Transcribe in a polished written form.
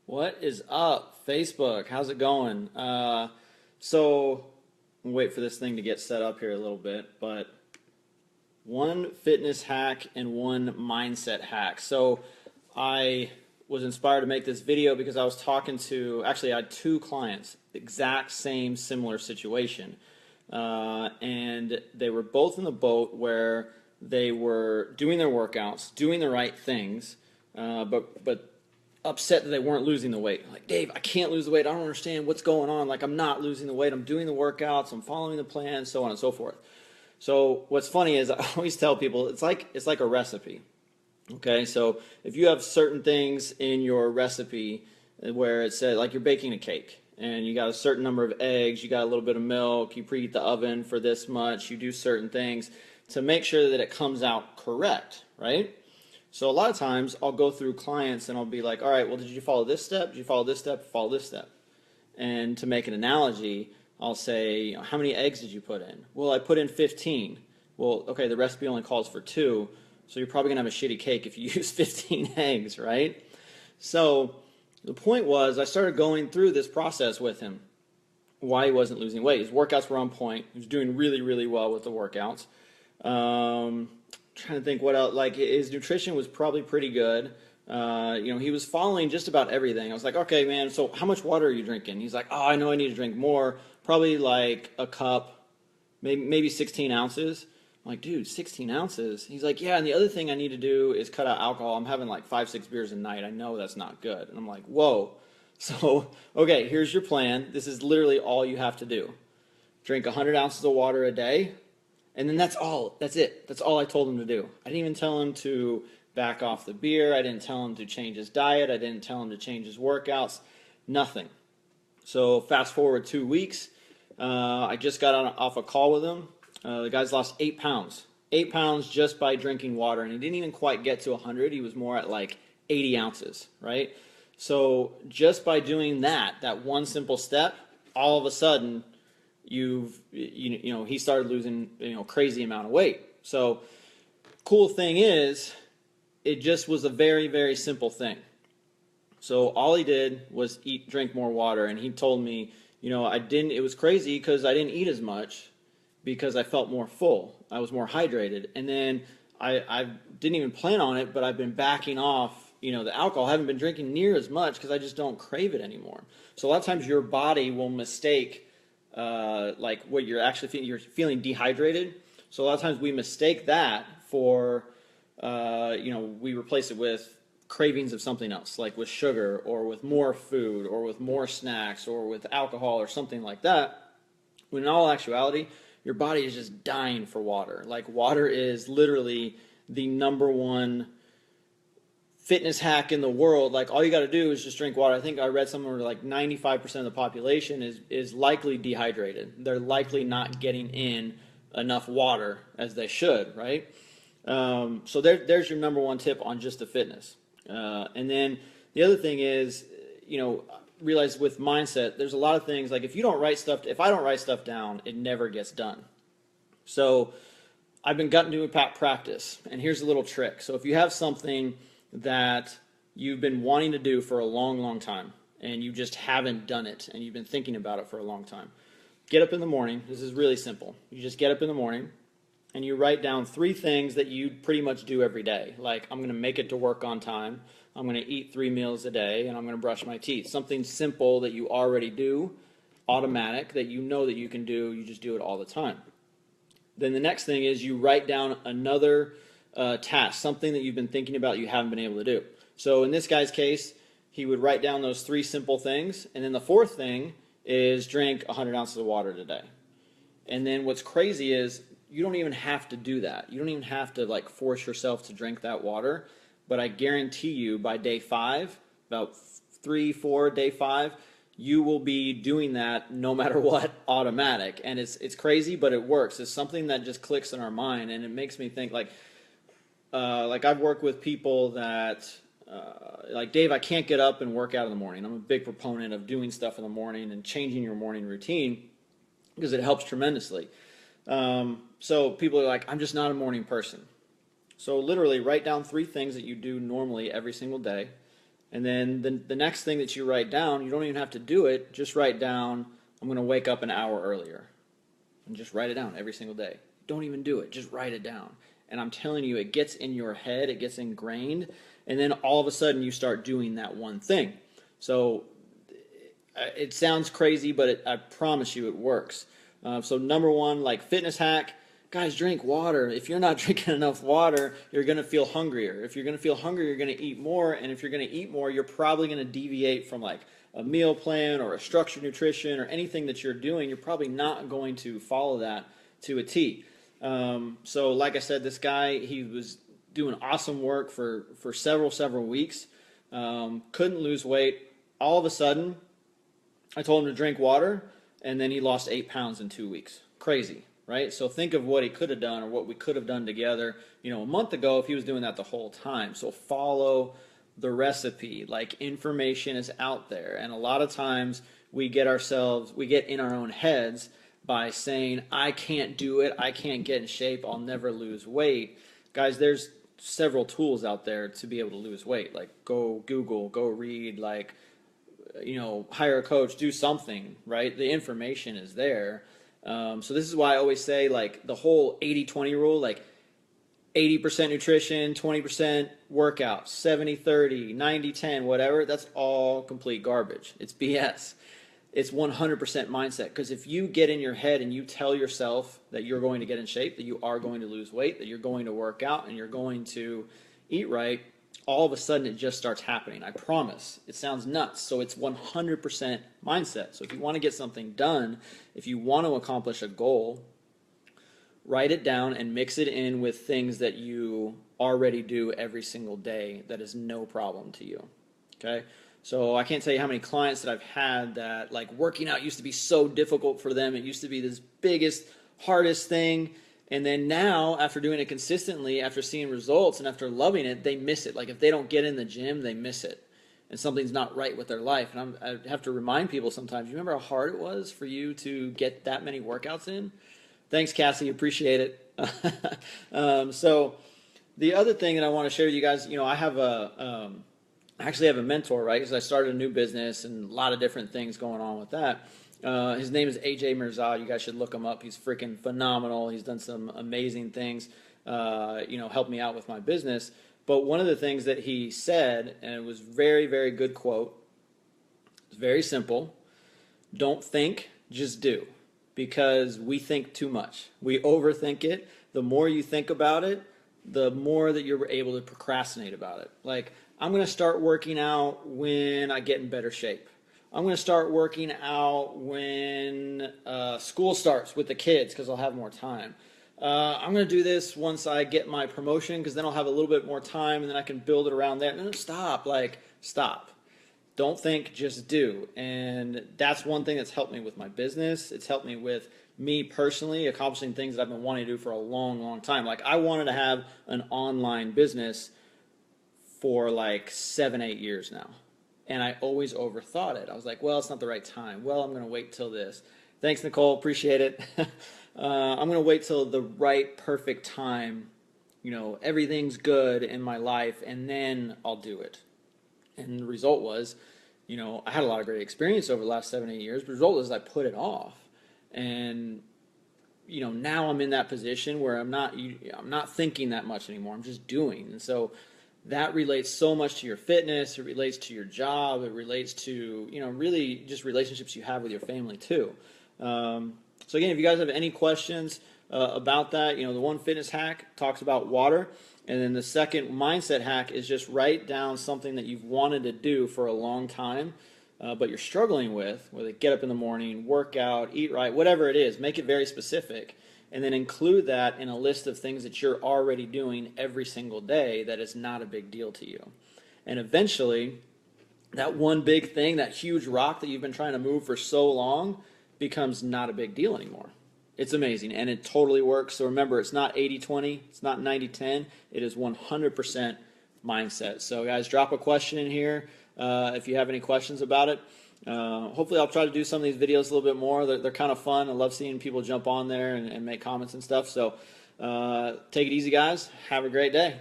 What is up, Facebook? How's it going? So, I'll wait for this thing to get set up here a little bit, but one fitness hack and one mindset hack. So, I was inspired to make this video because I was talking to, actually, I had two clients, exact same similar situation. And they were both in the boat where they were doing their workouts, doing the right things, but upset that they weren't losing the weight. Like, Dave, I can't lose the weight. I don't understand what's going on. Like, I'm not losing the weight. I'm doing the workouts. I'm following the plan, so on and so forth. So what's funny is I always tell people it's like a recipe. Okay, so if you have certain things in your recipe where it says, like, you're baking a cake and you got a certain number of eggs, you got a little bit of milk, you preheat the oven for this much, you do certain things to make sure that it comes out correct, right? So a lot of times I'll go through clients and I'll be like, all right, well, did you follow this step? Did you follow this step? Follow this step. And to make an analogy, I'll say, how many eggs did you put in? Well, I put in 15. Well, okay, the recipe only calls for 2, so you're probably going to have a shitty cake if you use 15 eggs, right? So the point was I started going through this process with him, why he wasn't losing weight. His workouts were on point. He was doing really, really well with the workouts. Trying to think what else. Like, his nutrition was probably pretty good. He was following just about everything. I was like, okay, man, so how much water are you drinking? He's like, oh, I know I need to drink more, probably like a cup, maybe 16 ounces. I'm like, dude, 16 ounces? He's like, yeah, and the other thing I need to do is cut out alcohol. I'm having like 5, 6 beers a night. I know that's not good. And I'm like, whoa. So, okay, here's your plan. This is literally all you have to do. Drink 100 ounces of water a day. And then that's all. That's it. That's all I told him to do. I didn't even tell him to back off the beer. I didn't tell him to change his diet. I didn't tell him to change his workouts. Nothing. So fast forward 2 weeks. I just got off a call with him. The guy's lost 8 pounds. 8 pounds just by drinking water. And he didn't even quite get to 100. He was more at like 80 ounces, right? So just by doing that one simple step, all of a sudden, he started losing crazy amount of weight. So cool thing is, it just was a very, very simple thing. So all he did was drink more water, and he told me, it was crazy because I didn't eat as much because I felt more full. I was more hydrated. And then I didn't even plan on it, but I've been backing off, the alcohol. I haven't been drinking near as much because I just don't crave it anymore. So a lot of times your body will mistake like what you're actually feeling. You're feeling dehydrated. So a lot of times we mistake that for, we replace it with cravings of something else, like with sugar or with more food or with more snacks or with alcohol or something like that. When in all actuality, your body is just dying for water. Like, water is literally the number one fitness hack in the world. Like, all you got to do is just drink water. I think I read somewhere like 95% of the population is likely dehydrated. They're likely not getting in enough water as they should, right? So there's your number one tip on just the fitness. And then the other thing is, realize with mindset, there's a lot of things, like if I don't write stuff down, it never gets done. So I've been gotten to practice, and here's a little trick. So if you have something that you've been wanting to do for a long, long time, and you just haven't done it, and you've been thinking about it for a long time, get up in the morning. This is really simple. You just get up in the morning, and you write down 3 things that you pretty much do every day. Like, I'm going to make it to work on time, I'm going to eat 3 meals a day, and I'm going to brush my teeth. Something simple that you already do, automatic, that you know that you can do, you just do it all the time. Then the next thing is you write down another task, something that you've been thinking about you haven't been able to do. So in this guy's case, he would write down those 3 simple things, and then the 4th thing is drink 100 ounces of water today. And then what's crazy is you don't even have to do that. You don't even have to like force yourself to drink that water. But I guarantee you by day 5, about 3, 4, day 5, you will be doing that no matter what, automatic. And it's crazy, but it works. It's something that just clicks in our mind, and it makes me think like I've worked with people that, like, Dave, I can't get up and work out in the morning. I'm a big proponent of doing stuff in the morning and changing your morning routine because it helps tremendously. So people are like, I'm just not a morning person. So literally write down 3 things that you do normally every single day And then the next thing that you write down, you don't even have to do it. Just write down, I'm going to wake up an hour earlier. And just write it down every single day. Don't even do it. Just write it down. And I'm telling you, it gets in your head. It gets ingrained. And then all of a sudden you start doing that one thing. So it sounds crazy, but I promise you it works. So number one, like fitness hack, guys, drink water. If you're not drinking enough water, you're going to feel hungrier. If you're going to feel hungry, you're going to eat more. And if you're going to eat more, you're probably going to deviate from like a meal plan or a structured nutrition or anything that you're doing. You're probably not going to follow that to a T. So like I said, this guy, he was doing awesome work for several weeks. Couldn't lose weight. All of a sudden, I told him to drink water, and then he lost 8 pounds in 2 weeks. Crazy, right? So think of what he could have done or what we could have done together, a month ago if he was doing that the whole time. So follow the recipe. Like, information is out there, and a lot of times we get in our own heads by saying, I can't do it, I can't get in shape, I'll never lose weight. Guys, there's several tools out there to be able to lose weight. Like, go Google, go read, like, hire a coach, do something, right? The information is there. So this is why I always say, like, the whole 80-20 rule, like 80% nutrition, 20% workout, 70-30, 90-10, whatever, that's all complete garbage. It's BS. It's 100% mindset. Because if you get in your head and you tell yourself that you're going to get in shape, that you are going to lose weight, that you're going to work out, and you're going to eat right, all of a sudden it just starts happening. I promise. It sounds nuts. So it's 100% mindset. So if you want to get something done, if you want to accomplish a goal, write it down and mix it in with things that you already do every single day that is no problem to you. Okay? So I can't tell you how many clients that I've had that, like, working out used to be so difficult for them. It used to be this biggest, hardest thing. And then now, after doing it consistently, after seeing results and after loving it, they miss it. Like, if they don't get in the gym, they miss it. And something's not right with their life. And I have to remind people sometimes, you remember how hard it was for you to get that many workouts in? Thanks, Cassie. Appreciate it. So the other thing that I want to share with you guys, I have I actually have a mentor, right? Because I started a new business and a lot of different things going on with that. His name is AJ Mirza. You guys should look him up. He's freaking phenomenal. He's done some amazing things, helped me out with my business. But one of the things that he said, and it was very, very good quote, it's very simple. Don't think, just do. Because we think too much. We overthink it. The more you think about it, the more that you're able to procrastinate about it. Like, I'm going to start working out when I get in better shape. I'm going to start working out when school starts with the kids because I'll have more time. I'm going to do this once I get my promotion because then I'll have a little bit more time and then I can build it around that. No, stop. Stop. Don't think, just do. And that's one thing that's helped me with my business. It's helped me with me personally accomplishing things that I've been wanting to do for a long, long time. Like, I wanted to have an online business for like 7-8 years now. And I always overthought it. I was like, well, it's not the right time. Well, I'm going to wait till this. Thanks, Nicole. Appreciate it. I'm going to wait till the right, perfect time. Everything's good in my life, and then I'll do it. And the result was, I had a lot of great experience over the last 7-8 years. But the result is I put it off. And, now I'm in that position where I'm not thinking that much anymore. I'm just doing. And so that relates so much to your fitness. It relates to your job. It relates to, really just relationships you have with your family too. So again, if you guys have any questions about that, the one fitness hack talks about water. And then the second mindset hack is just write down something that you've wanted to do for a long time, but you're struggling with, whether get up in the morning, work out, eat right, whatever it is, make it very specific. And then include that in a list of things that you're already doing every single day that is not a big deal to you. And eventually, that one big thing, that huge rock that you've been trying to move for so long, becomes not a big deal anymore. It's amazing, and it totally works. So remember, it's not 80-20, it's not 90-10, it is 100% mindset. So guys, drop a question in here if you have any questions about it. Hopefully I'll try to do some of these videos a little bit more. They're kind of fun. I love seeing people jump on there and make comments and stuff. So take it easy, guys. Have a great day.